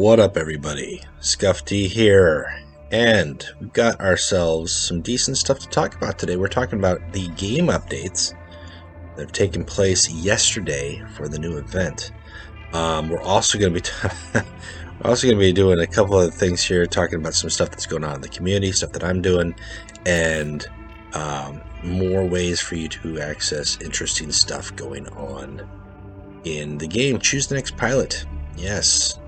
What up, everybody? Scuffy here, and we've got ourselves some decent stuff to talk about today. We're talking about the game updates that have taken place yesterday for the new event. We're also going to be doing a couple of things here, talking about some stuff that's going on in the community, stuff that I'm doing, and more ways for you to access interesting stuff going on in the game. Choose the next pilot. Yes.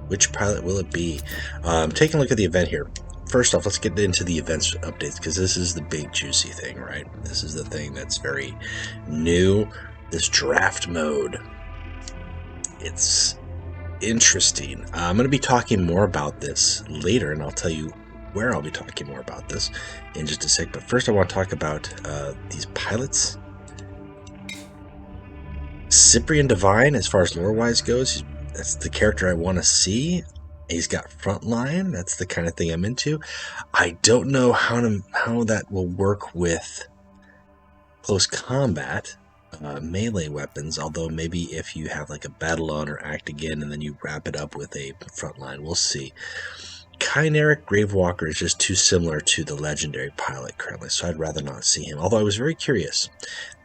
Which pilot will it be? Taking a look at the event here. First off, let's get into the events updates, because this is the big juicy thing, right? This is the thing that's very new. This draft mode. It's interesting. I'm going to be talking more about this later, and I'll tell you where I'll be talking more about this in just a sec. But first I want to talk about these pilots. Cyprian Divine, as far as lore-wise goes, that's the character I want to see. He's got frontline. That's the kind of thing I'm into. I don't know how that will work with close combat, melee weapons, although maybe if you have like a battle on or act again and then you wrap it up with a frontline, we'll see. Chimeric Gravewalker is just too similar to the legendary pilot currently, so I'd rather not see him. Although I was very curious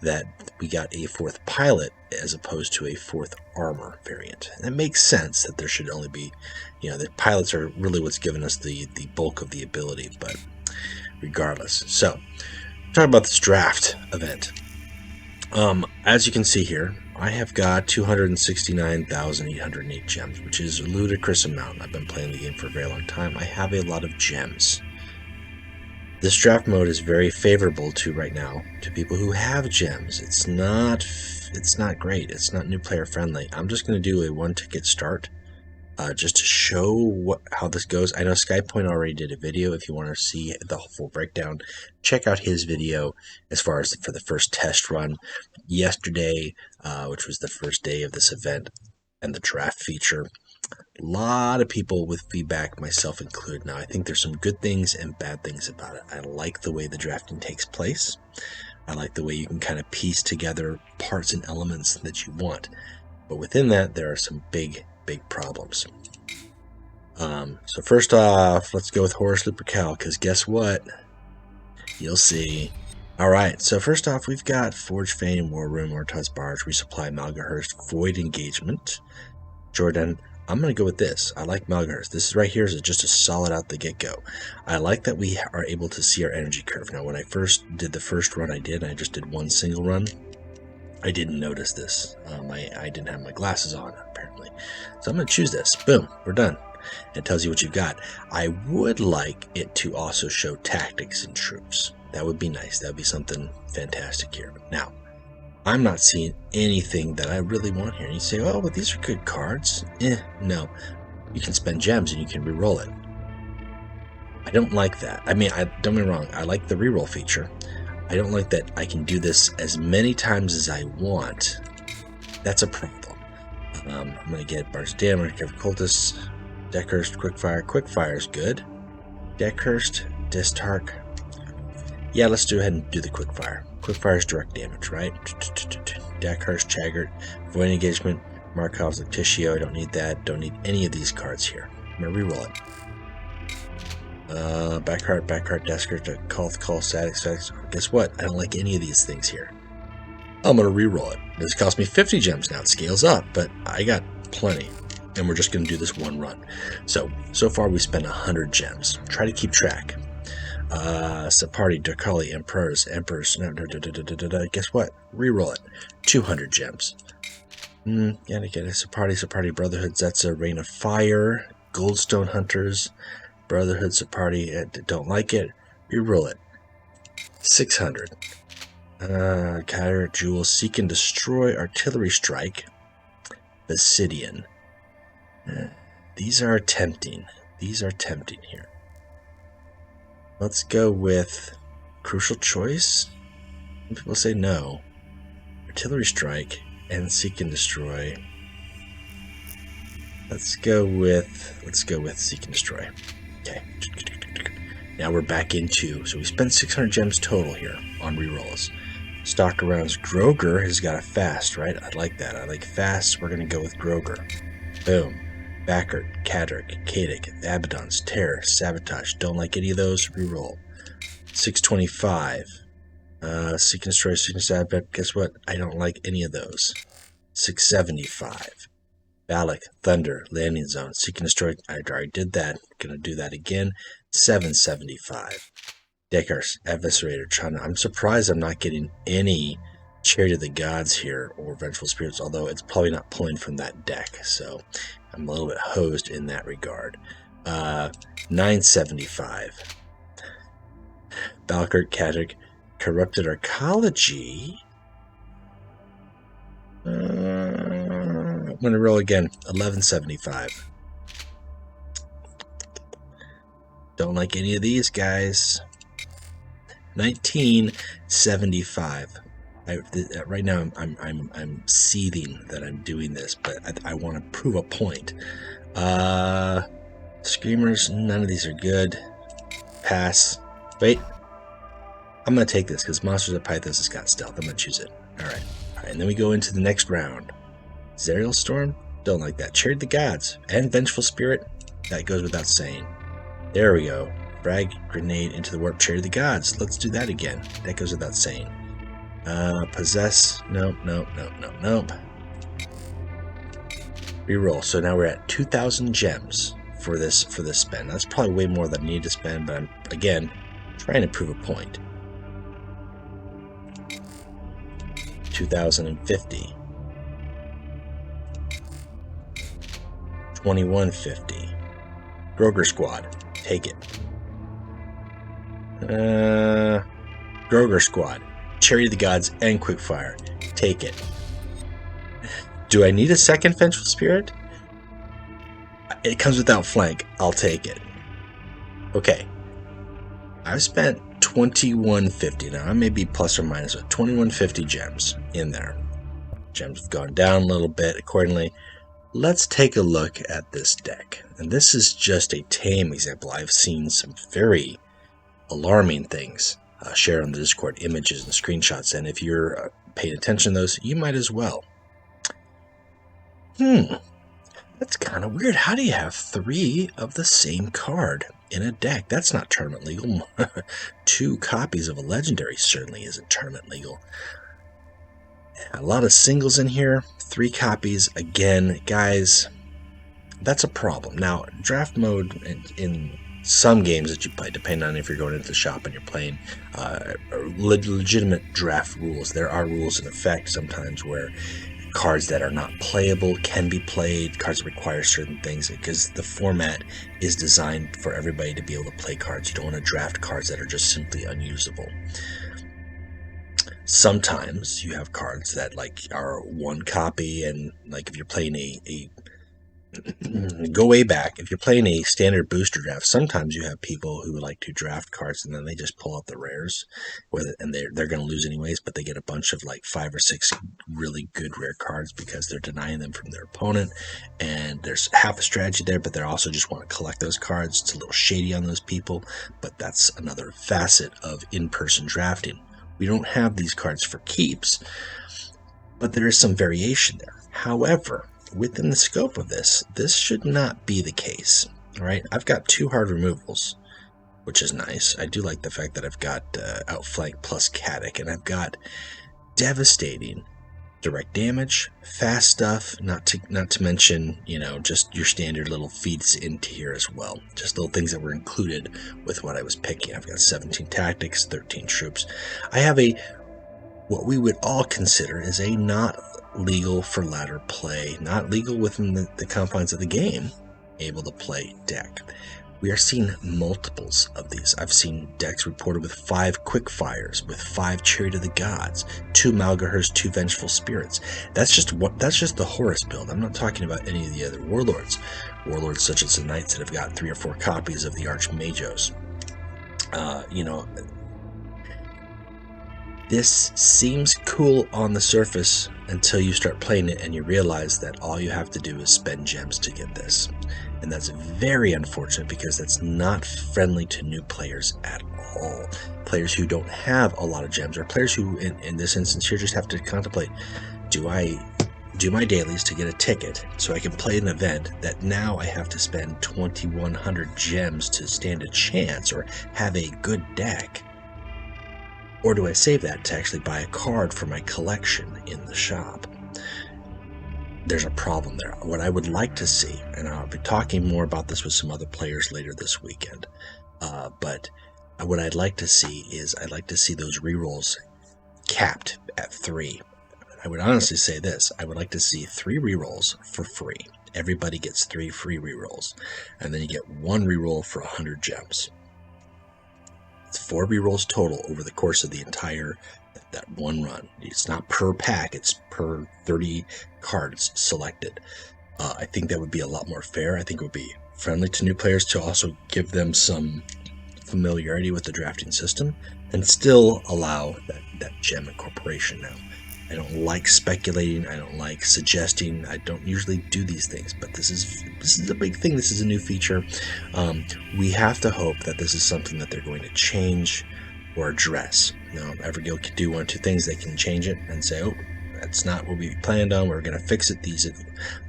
that we got a fourth pilot as opposed to a fourth armor variant. And it makes sense that there should only be, the pilots are really what's given us the bulk of the ability, but regardless. So, talking about this draft event. As you can see here, I have got 269,808 gems, which is a ludicrous amount. I've been playing the game for a very long time. I have a lot of gems. This draft mode is very favorable right now to people who have gems. It's not great. It's not new player friendly. I'm just going to do a one-ticket start just to show how this goes. I know Skypoint already did a video. If you want to see the full breakdown, check out his video as far as for the first test run yesterday, which was the first day of this event and the draft feature. A lot of people with feedback, myself included. Now, I think there's some good things and bad things about it. I like the way the drafting takes place. I like the way you can kind of piece together parts and elements that you want. But within that, there are some big problems. So first off, let's go with Horus Lupercal, because guess what? You'll see. Alright, so first off, we've got Forge Fane, War Room, Ortaz Barge, Resupply, Malgahurst, Void Engagement. Jordan, I'm going to go with this. I like Malgahurst. This right here is just a solid out the get-go. I like that we are able to see our energy curve. Now, when I first did the first run I just did one single run. I didn't notice this. I didn't have my glasses on, apparently. So I'm going to choose this. Boom, we're done. It tells you what you've got. I would like it to also show tactics and troops. That would be nice. That would be something fantastic here. Now, I'm not seeing anything that I really want here. And you say, oh, but these are good cards. No. You can spend gems and you can re-roll it. I don't like that. I mean, don't get me wrong. I like the re-roll feature. I don't like that I can do this as many times as I want. That's a problem. I'm going to get Barge Damage, Cultist, Deckhurst, Quickfire. Quickfire is good. Deckhurst, Distark. Yeah, let's go ahead and do the Quickfire. Quickfire is direct damage, right? Deckhurst, Chaggart, Void Engagement, Markov's Lactitio. I don't need that. Don't need any of these cards here. I'm going to reroll it. Backheart, Deskert, Call, Static. Guess what? I don't like any of these things here. I'm going to reroll it. This cost me 50 gems now. It scales up, but I got plenty. And we're just going to do this one run. So far we spent 100 gems. Try to keep track. Sapardi, Darkali, Emperors. Guess what? Reroll it. 200 gems. Yeah, to get a Sapardi, Brotherhood, Zetsa, Rain of Fire, Goldstone Hunters, Brotherhood, Sapardi, don't like it. Reroll it. 600. Kyra, Jewel, Seek and Destroy, Artillery Strike, Basidian. These are tempting. Here. Let's go with Crucial Choice. Some people say no. Artillery Strike and Seek and Destroy. Let's go with Seek and Destroy. Okay. Now we're back into, so we spent 600 gems total here on rerolls. Stock arounds. Groger has got a fast, right? I like that. I like fast. We're going to go with Groger. Boom. Backert, Kadric, Kadik, Abaddon's, Terror, Sabotage. Don't like any of those. Reroll. 625. Seek and Destroy, Seek and Sabotage. Guess what? I don't like any of those. 675. Balak, Thunder, Landing Zone, Seek and Destroy. I already did that. Gonna do that again. 775. Deckers, Eviscerator, Chana. I'm surprised I'm not getting any Chariot of the Gods here or Vengeful Spirits, although it's probably not pulling from that deck, so I'm a little bit hosed in that regard. 975. Balkert, Kadric, Corrupted Arcology. I'm going to roll again. 1175. Don't like any of these guys. 1975. Right now, I'm seething that I'm doing this, but I want to prove a point. Screamers, none of these are good. Pass. Wait. I'm going to take this because Monsters of Pythos has got stealth. I'm going to choose it. Alright, and then we go into the next round. Zerial Storm? Don't like that. Chariot of the Gods and Vengeful Spirit? That goes without saying. There we go. Frag, Grenade into the Warp, Chariot of the Gods. Let's do that again. That goes without saying. Possess. Nope. Reroll. So now we're at 2,000 gems for this spend. That's probably way more than I need to spend, but I'm, again, trying to prove a point. 2,050. 2,150. Groger Squad. Take it. Groger Squad. Chariot of the Gods and Quickfire. Take it. Do I need a second Vengeful Spirit? It comes without flank. I'll take it. Okay. I've spent 2,150. Now I may be plus or minus, but 2,150 gems in there. Gems have gone down a little bit accordingly. Let's take a look at this deck. And this is just a tame example. I've seen some very alarming things shared on the Discord, images and screenshots, and if you're paying attention to those, you might as well. That's kind of weird. How do you have 3 of the same card in a deck? That's not tournament legal. 2 copies of a legendary certainly isn't tournament legal. A lot of singles in here, 3 copies. Again, guys, that's a problem. Now, draft mode in some games that you play, depending on if you're going into the shop and you're playing legitimate draft rules. There are rules in effect sometimes where cards that are not playable can be played, cards that require certain things, because the format is designed for everybody to be able to play cards. You don't want to draft cards that are just simply unusable. Sometimes you have cards that are 1 copy, and if you're playing go way back. If you're playing a standard booster draft, sometimes you have people who like to draft cards and then they just pull out the rares, and they're going to lose anyways, but they get a bunch of 5 or 6 really good rare cards because they're denying them from their opponent, and there's half a strategy there, but they also just want to collect those cards. It's a little shady on those people, but that's another facet of in-person drafting. We don't have these cards for keeps, but there is some variation there. However, within the scope of this should not be the case. All right, I've got 2 hard removals, which is nice. I do like the fact that I've got Outflank plus Kaddic, and I've got Devastating, direct damage, fast stuff, not to mention, just your standard little feats into here as well. Just little things that were included with what I was picking. I've got 17 tactics, 13 troops. I have what we would all consider is a not legal for ladder play, not legal within the confines of the game, able to play deck. We are seeing multiples of these. I've seen decks reported with 5 Quickfires, with 5 Chariot of the Gods, 2 Malgahurs, 2 Vengeful Spirits. That's just the Horus build. I'm not talking about any of the other warlords. Warlords such as the Knights that have got 3 or 4 copies of the Archmagos. This seems cool on the surface until you start playing it and you realize that all you have to do is spend gems to get this. And that's very unfortunate because that's not friendly to new players at all. Players who don't have a lot of gems, or players who, in this instance here, just have to contemplate, do I do my dailies to get a ticket so I can play an event that now I have to spend 2,100 gems to stand a chance or have a good deck? Or do I save that to actually buy a card for my collection in the shop? There's a problem there. What I would like to see, and I'll be talking more about this with some other players later this weekend, but what I'd like to see is I'd like to see those rerolls capped at 3. I would honestly say this. I would like to see 3 rerolls for free. Everybody gets 3 free rerolls, and then you get 1 reroll for 100 gems. It's 4 rerolls total over the course of the entire that one run. It's not per pack, it's per 30 cards selected. I think that would be a lot more fair. I think it would be friendly to new players to also give them some familiarity with the drafting system and still allow that gem incorporation now. I don't like speculating, I don't like suggesting, I don't usually do these things, but this is a big thing. This is a new feature. We have to hope that this is something that they're going to change or address. Every guild can do 1 or 2 things. They can change it and say, oh, that's not what we planned on, we're going to fix it. These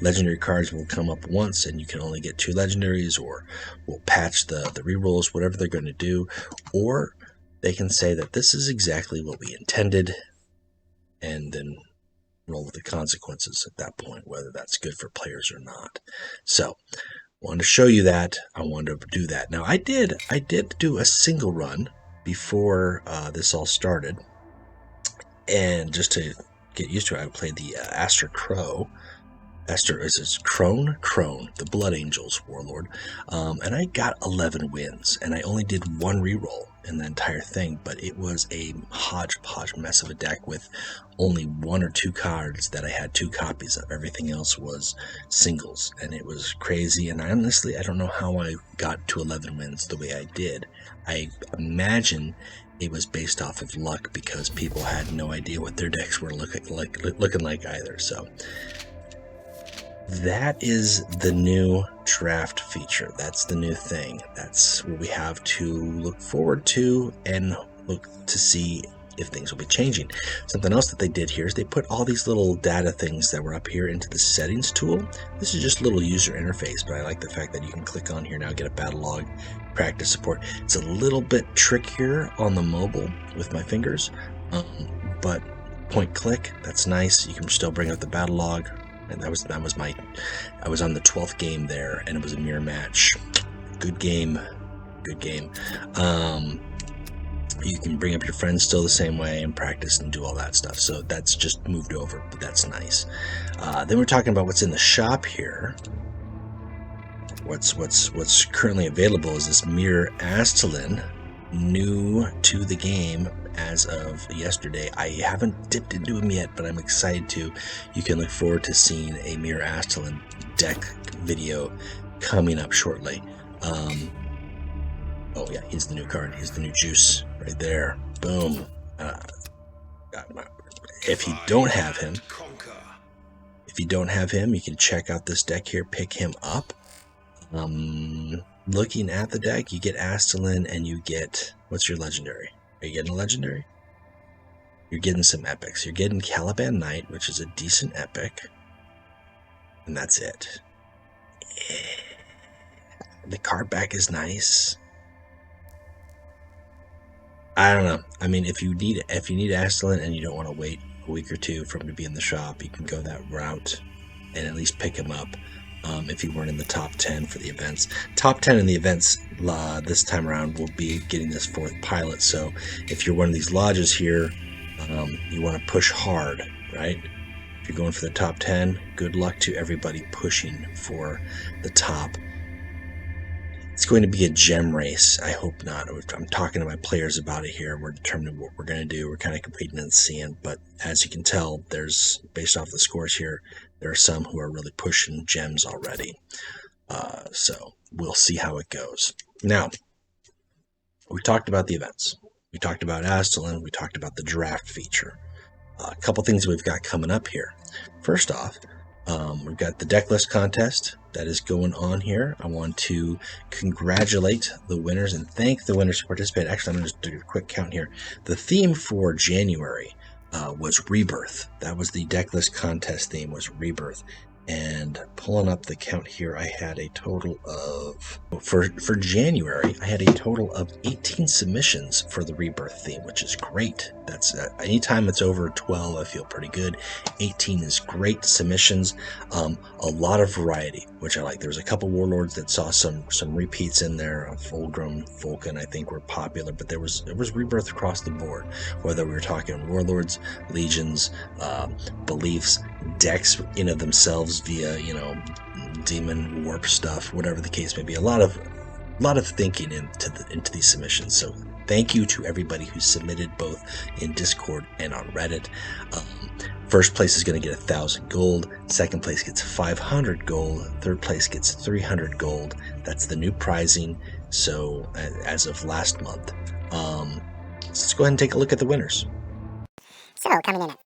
legendary cards will come up once and you can only get 2 legendaries, or we'll patch the rerolls, whatever they're going to do. Or they can say that this is exactly what we intended and then roll with the consequences at that point, whether that's good for players or not. So I wanted to show you that. I wanted to do that. Now I did do a single run before this all started, and just to get used to it, I played the Aster Crow. Crone, the Blood Angels Warlord, and I got 11 wins, and I only did 1 reroll in the entire thing, but it was a hodgepodge mess of a deck with only 1 or 2 cards that I had 2 copies of. Everything else was singles, and it was crazy, and I don't know how I got to 11 wins the way I did. I imagine it was based off of luck because people had no idea what their decks were looking like either. So that is the new draft feature. That's the new thing. That's what we have to look forward to and look to see if things will be changing. Something else that they did here is they put all these little data things that were up here into the settings tool. This is just a little user interface, but I like the fact that you can click on here now, get a battle log, practice support. It's a little bit trickier on the mobile with my fingers, but point click, that's nice. You can still bring up the battle log. And I was on the 12th game there, and it was a mirror match. Good game. You can bring up your friends still the same way and practice and do all that stuff. So that's just moved over, but that's nice. Then we're talking about what's in the shop here. What's currently available is this Mirror Astalin, new to the game as of yesterday. I haven't dipped into him yet, but I'm excited to. You can look forward to seeing a Mirror Astalin deck video coming up shortly. Oh yeah, he's the new card. He's the new juice right there. Boom. If you don't have him, you can check out this deck here. Pick him up. Looking at the deck, you get Astalin and you get, what's your legendary? Are you getting a legendary? You're getting some epics. You're getting Caliban Knight, which is a decent epic. And that's it. The card back is nice. I don't know. I mean, if you need Astalin and you don't want to wait a week or 2 for him to be in the shop, you can go that route and at least pick him up. If you weren't in the top 10 for the events. Top 10 in the events this time around will be getting this 4th pilot. So if you're one of these lodges here, you want to push hard, right? If you're going for the top 10, good luck to everybody pushing for the top. It's going to be a gem race. I hope not. I'm talking to my players about it here. We're determining what we're going to do. We're kind of competing and seeing, but as you can tell, based off the scores here, there are some who are really pushing gems already. So we'll see how it goes. Now, we talked about the events. We talked about Astalin. We talked about the draft feature. A couple things we've got coming up here. First off, we've got the Decklist Contest that is going on here. I want to congratulate the winners and thank the winners who participated. Actually, I'm going to just do a quick count here. The theme for January was Rebirth. That was the Decklist Contest theme, was Rebirth. And pulling up the count here, I had a total of, for January, I had a total of 18 submissions for the Rebirth theme, which is great. That's anytime it's over 12, I feel pretty good. 18 is great submissions. A lot of variety, which I like. There was a couple Warlords that saw some repeats in there. Fulgrim, Vulcan, I think were popular, but there was Rebirth across the board. Whether we were talking Warlords, Legions, beliefs, decks in of themselves via demon warp stuff, whatever the case may be. A lot of thinking into these submissions. So thank you to everybody who submitted both in Discord and on Reddit. First place is going to get 1,000 gold. Second place gets 500 gold. Third place gets 300 gold. That's the new pricing. So as of last month, let's go ahead and take a look at the winners. So coming in at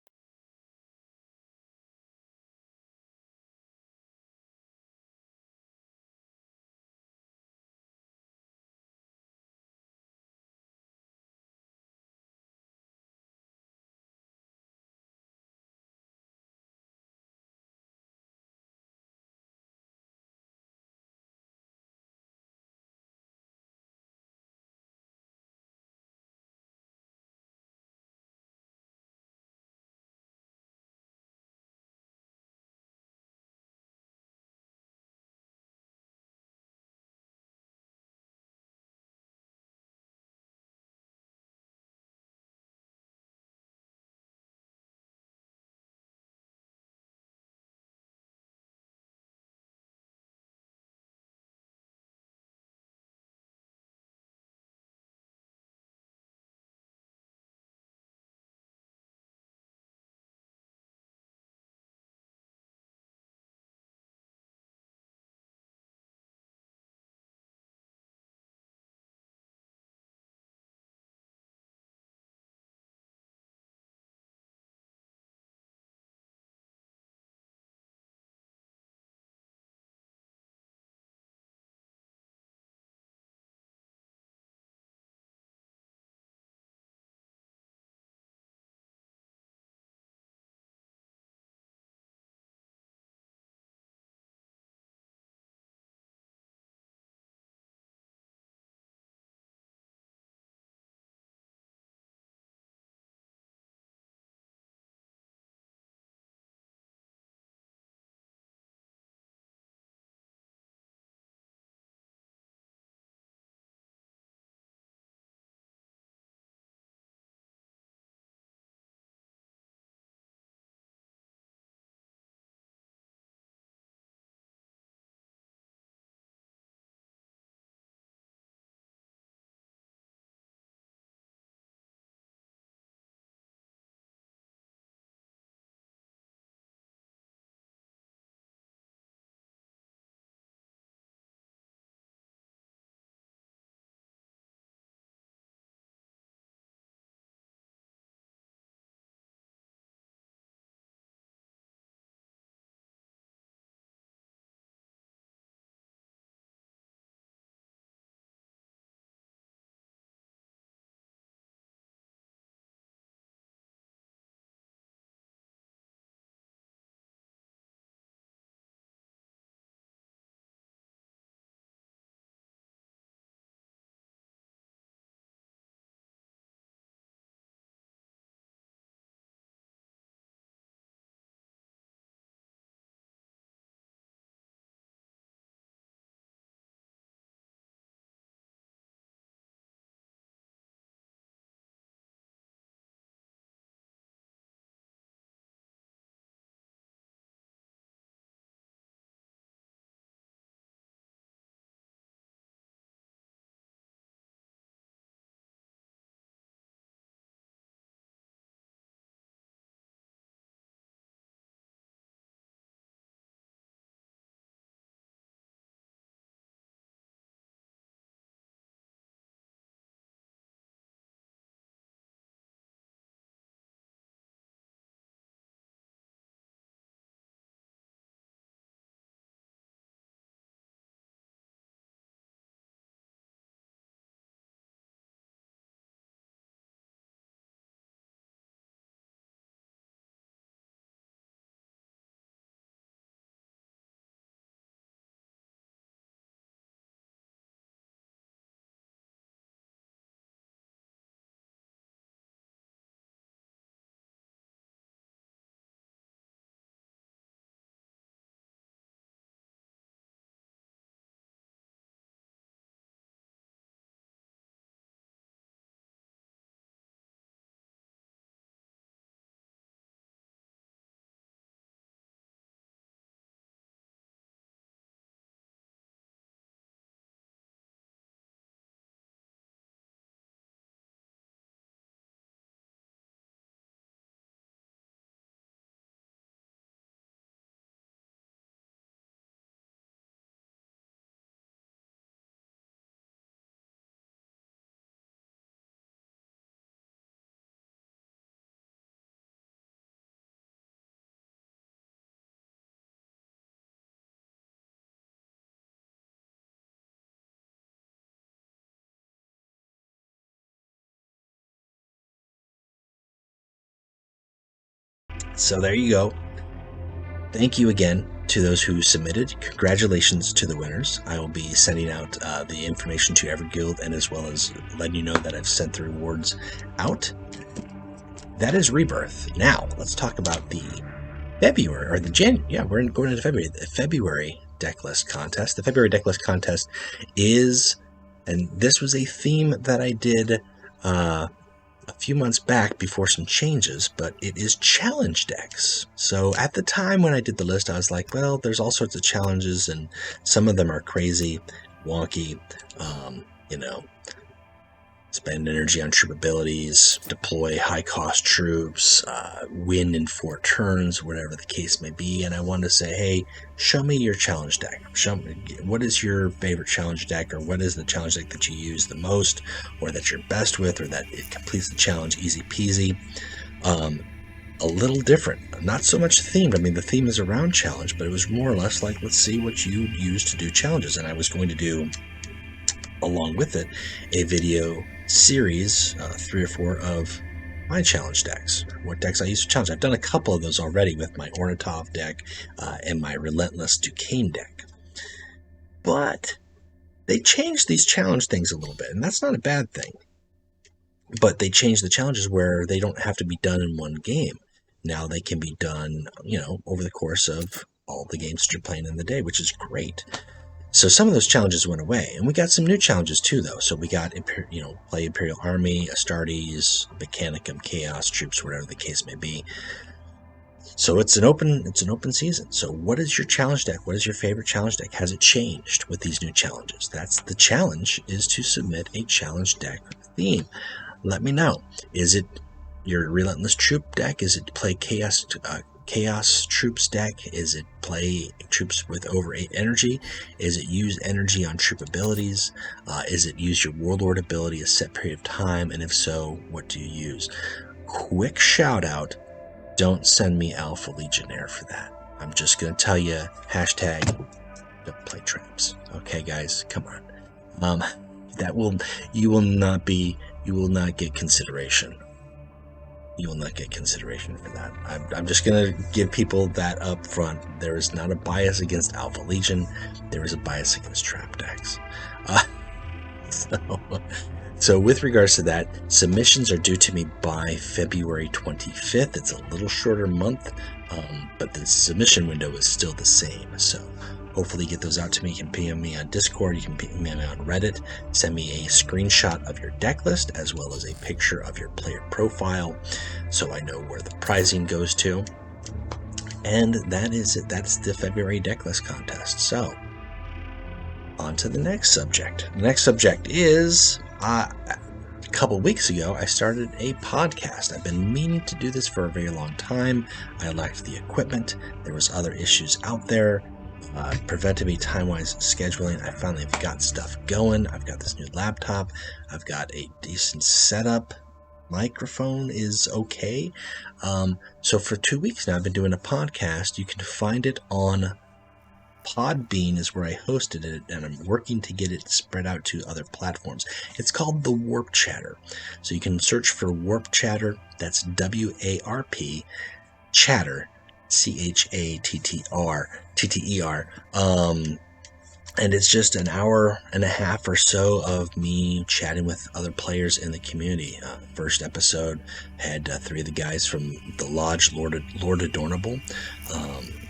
So there you go. Thank you again to those who submitted. Congratulations to the winners. I will be sending out the information to every guild, and as well as letting you know that I've sent the rewards out. That is Rebirth. Now, let's talk about the February, or the we're going into February. The February Decklist Contest. The February Decklist Contest is, and this was a theme that I did a few months back before some changes, but it is challenge decks. So at the time when I did the list, I was like, well, there's all sorts of challenges, and some of them are crazy, wonky, spend energy on troop abilities, deploy high-cost troops, win in 4 turns, whatever the case may be. And I wanted to say, hey, show me your challenge deck. Show me, what is your favorite challenge deck, or what is the challenge deck that you use the most, or that you're best with, or that it completes the challenge easy peasy. A little different, not so much themed. I mean, the theme is around challenge, but it was more or less like, let's see what you use to do challenges. And I was going to do, along with it, a video series, 3 or 4 of my challenge decks, what decks I use for challenge. I've done a couple of those already with my Ornitov deck and my Relentless Duquesne deck. But they changed these challenge things a little bit, and that's not a bad thing. But they changed the challenges where they don't have to be done in one game. Now they can be done, over the course of all the games that you're playing in the day, which is great. So some of those challenges went away, and we got some new challenges too, though. So we got, play Imperial Army, Astartes, Mechanicum, Chaos Troops, whatever the case may be. So it's an open season. So what is your challenge deck? What is your favorite challenge deck? Has it changed with these new challenges? That's the challenge, is to submit a challenge deck theme. Let me know. Is it your Relentless Troop deck? Is it play Chaos Troops deck? Is it play troops with over 8 energy? Is it use energy on troop abilities? Is it use your Warlord ability a set period of time? And if so, what do you use? Quick shout out, don't send me Alpha Legionnaire for that. I'm just going to tell you, hashtag don't play traps. Okay, guys, come on. You will not get consideration. You will not get consideration for that. I'm just going to give people that up front. There is not a bias against Alpha Legion. There is a bias against trap decks. So with regards to that, submissions are due to me by February 25th. It's a little shorter month, but the submission window is still the same. So hopefully get those out to me. You can PM me on Discord, you can PM me on Reddit, send me a screenshot of your deck list as well as a picture of your player profile so I know where the prizing goes to. And that is it. That's the February Decklist Contest. So, on to the next subject. The next subject is, a couple weeks ago, I started a podcast. I've been meaning to do this for a very long time. I lacked the equipment. There was other issues out there. Prevented me time-wise scheduling. I finally have got stuff going. I've got this new laptop. I've got a decent setup. Microphone is okay. So for 2 weeks now, I've been doing a podcast. You can find it on Podbean is where I hosted it, and I'm working to get it spread out to other platforms. It's called the Warp Chatter. So you can search for Warp Chatter. That's WARP Chatter. CHATTER. And it's just an hour and a half or so of me chatting with other players in the community. First episode had 3 of the guys from the Lodge, Lord Adornable,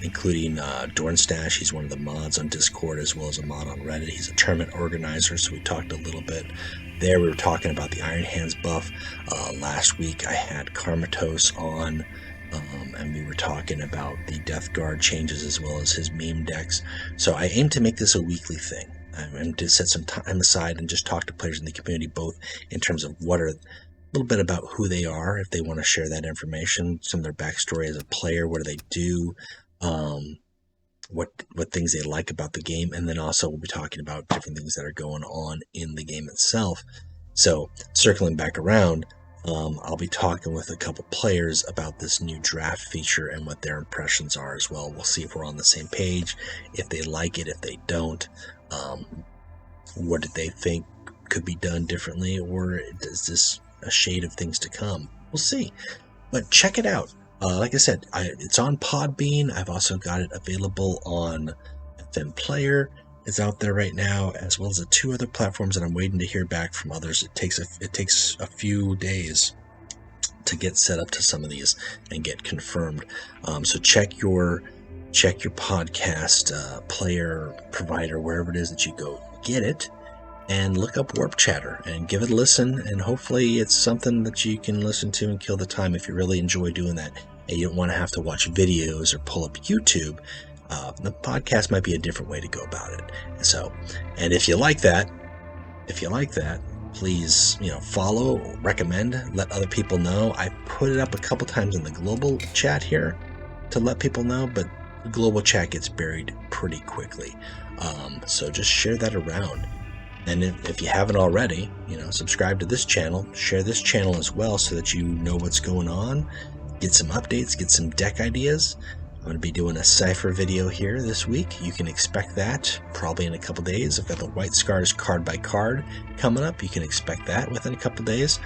including Dornstash. He's one of the mods on Discord as well as a mod on Reddit. He's a tournament organizer, so we talked a little bit there. We were talking about the Iron Hands buff. Last week I had Karmatos on. And we were talking about the Death Guard changes as well as his meme decks. So I aim to make this a weekly thing. I aim to set some time aside and just talk to players in the community, both in terms of what are a little bit about who they are, if they want to share that information, some of their backstory as a player, what do they do, what things they like about the game, and then also we'll be talking about different things that are going on in the game itself. So circling back around, I'll be talking with a couple players about this new draft feature and what their impressions are as well. We'll see if we're on the same page, if they like it, if they don't, what did they think could be done differently, or is this a shade of things to come? We'll see. But check it out. Like I said, it's on Podbean. I've also got it available on FM Player. It's out there right now, as well as the 2 other platforms that I'm waiting to hear back from others. It takes a few days to get set up to some of these and get confirmed. So check your podcast player provider, wherever it is that you go get it, and look up Warp Chatter and give it a listen, and hopefully it's something that you can listen to and kill the time if you really enjoy doing that and you don't want to have to watch videos or pull up YouTube. The podcast might be a different way to go about it. So, and if you like that, please, follow, recommend, let other people know. I put it up a couple times in the global chat here to let people know, but the global chat gets buried pretty quickly. So just share that around. And if you haven't already, subscribe to this channel, share this channel as well so that you know what's going on, get some updates, get some deck ideas. I'm going to be doing a Cypher video here this week. You can expect that probably in a couple days. I've got the White Scars card by card coming up. You can expect that within a couple days.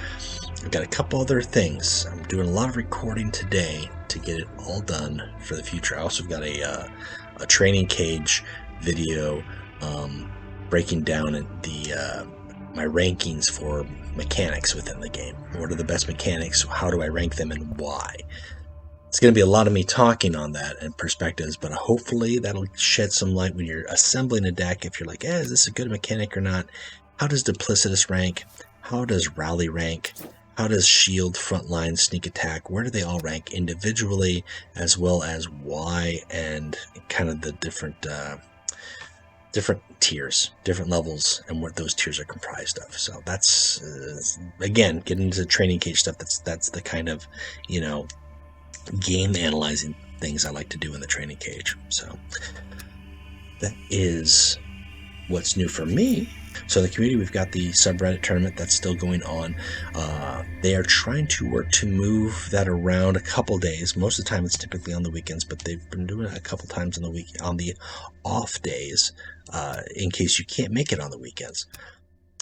I've got a couple other things. I'm doing a lot of recording today to get it all done for the future. I also got a training cage video breaking down my rankings for mechanics within the game. What are the best mechanics? How do I rank them and why? It's going to be a lot of me talking on that and perspectives, but hopefully that'll shed some light when you're assembling a deck. If you're like, is this a good mechanic or not? How does Duplicitous rank? How does Rally rank? How does Shield, Frontline, Sneak Attack? Where do they all rank individually, as well as why, and kind of the different tiers, different levels, and what those tiers are comprised of. So that's, again, getting into training cage stuff. That's the kind of, game analyzing things I like to do in the training cage. So that is what's new for me. So in the community, we've got the subreddit tournament that's still going on. They are trying to work to move that around a couple days. Most of the time it's typically on the weekends, but they've been doing it a couple times on the off days, in case you can't make it on the weekends.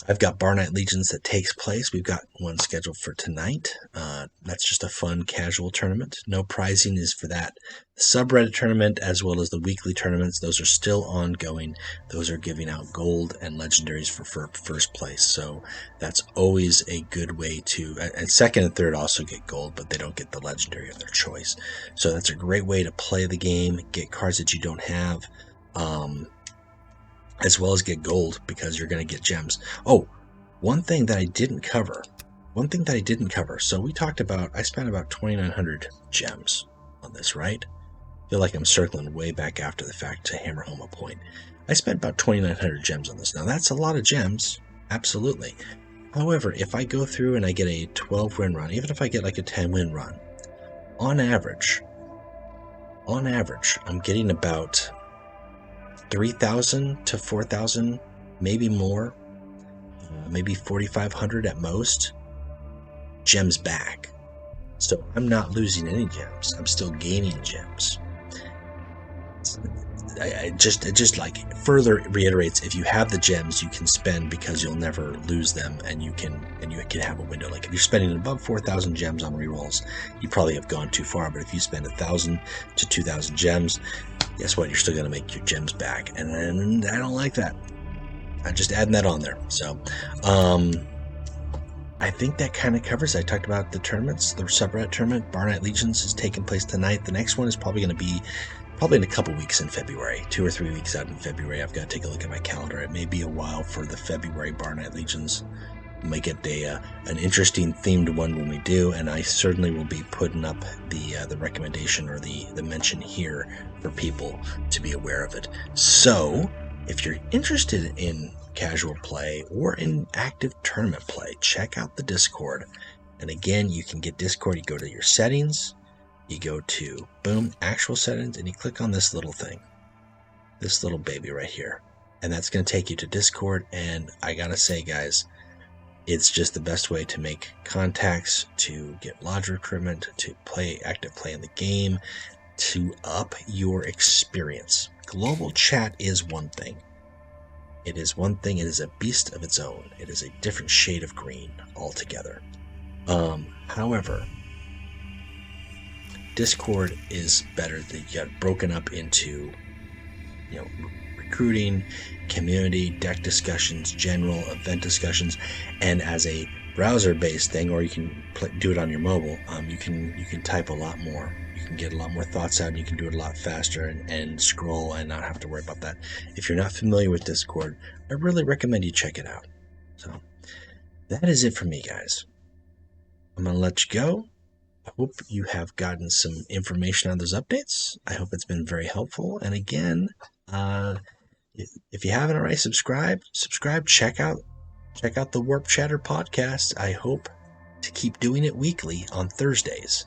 I've got Bar Night Legions that takes place. We've got one scheduled for tonight. That's just a fun, casual tournament. No prizing is for that. The subreddit tournament, as well as the weekly tournaments, those are still ongoing. Those are giving out gold and legendaries for first place. So that's always a good way to... And second and third also get gold, but they don't get the legendary of their choice. So that's a great way to play the game, get cards that you don't have, as well as get gold, because you're going to get gems. Oh, one thing that I didn't cover. So we talked about, I spent about 2,900 gems on this, right? I feel like I'm circling way back after the fact to hammer home a point. I spent about 2,900 gems on this. Now that's a lot of gems, absolutely. However, if I go through and I get a 12-win run, even if I get like a 10-win run, on average, I'm getting about 3,000 to 4,000, maybe more, maybe 4,500 at most, gems back. So I'm not losing any gems. I'm still gaining gems. It just like further reiterates, if you have the gems, you can spend because you'll never lose them, and you can have a window. Like if you're spending above 4,000 gems on rerolls, you probably have gone too far. But if you spend 1,000 to 2,000 gems, guess what? You're still going to make your gems back, and I don't like that. I'm just adding that on there. So, I think that kind of covers it. I talked about the tournaments. The subreddit tournament, Bar Night Legions, is taking place tonight. The next one is probably going to be in a couple weeks in February, 2 or 3 weeks out in February. I've got to take a look at my calendar. It may be a while for the February Bar Night Legions. Make it an interesting themed one when we do, and I certainly will be putting up the recommendation or the mention here for people to be aware of it. So, if you're interested in casual play or in active tournament play, check out the Discord. And again, you can get Discord. You go to your settings, you go to boom, actual settings, and you click on this little thing, this little baby right here, and that's going to take you to Discord. And I gotta say, guys, it's just the best way to make contacts, to get lodge recruitment, to play active play in the game, to up your experience. Global chat is one thing. It is one thing. It is a beast of its own. It is a different shade of green altogether. However, Discord is better. You got broken up into, recruiting, community, deck discussions, general event discussions, and as a browser-based thing, or you can do it on your mobile. You can type a lot more. You can get a lot more thoughts out, and you can do it a lot faster and scroll and not have to worry about that. If you're not familiar with Discord, I really recommend you check it out. So that is it for me, guys. I'm gonna let you go. I hope you have gotten some information on those updates. I hope it's been very helpful. And again, if you haven't already subscribed, check out the Warp Chatter podcast. I hope to keep doing it weekly on Thursdays.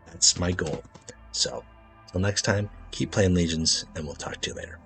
That's my goal. So, until next time, keep playing Legions, and we'll talk to you later.